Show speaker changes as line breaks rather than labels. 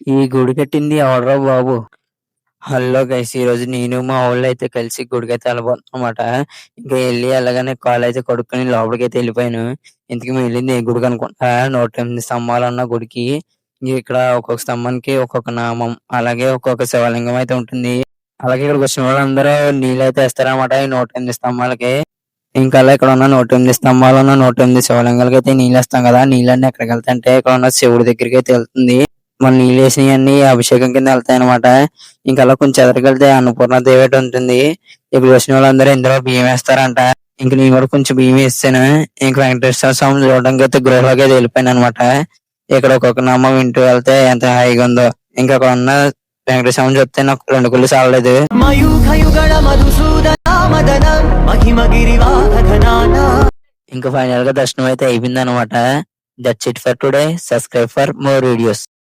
ఈ గుడి కట్టింది ఎవడ్రా బాబు? హలో గైస్, ఈరోజు నేను మా వోళ్ళైతే కలిసి గుడికైతే ఎళ్ళబోతున్నామన్నమాట. ఇంకా ఎళ్ళగానే కాళ్ళైతే కడుక్కొని లోపలికైతే ఎళ్ళిపోయాను. ఇంతకీ మేము ఎళ్ళింది ఏ గుడికనుకుంటున్నారా? 108 స్తంభాలున్న గుడికి. ఇక్కడ ఒక్కొక్క స్తంభానికి ఒక్కొక్క నామం, అలాగే ఒక్కొక్క శివలింగం అయితే ఉంటుంది. అలాగే ఇక్కడికొచ్చిన వాళ్ళందరూ నీళ్ళైతే ఏస్తారన్నమాట ఈ 108 స్తంభాలకి. ఇంకా అలా ఇక్కడ ఉన్న 108 స్తంభాలున్న 108 శివలింగాలకైతే నీళ్ళేస్తాం కదా! నీళ్ళన్నీ ఎక్కడికెళ్తాయంటే ఇక్కడ ఉన్న శివుడి దగ్గరికైతే ఎళ్తుంది. మనం నీళ్ళేసినయన్నీ అభిషేకం కింద ఎళ్తాయన్నమాట. ఇంక అలా కొంచెం ఎదరకెళ్తే అన్నపూర్ణ దేవి ఉంటుంది. ఇప్పుడు వచ్చిన వాళ్ళందరూ ఇందులో బియ్యం వేస్తారంట. ఇంక నేను కూడా కొంచెం బియ్యం వేసాను. ఇంక వెంకటేశ్వర స్వామిని చూడడానికైతే గృహలోకైతే వెళ్ళిపోయానన్నమాట. ఇక్కడ ఒక్కొక్క నామం వింటూ వెళ్తే ఎంత హాయిగా ఉందో. ఇంకా అక్కడ ఉన్న వెంకటేశ్వర స్వామిని చూస్తే నాకు 2 కళ్ళు చాలలేదు. ఇంకా ఫైనల్ గా దర్శనం అయితే అయిపోయింది అనమాట. That's it for today. Subscribe for more videos.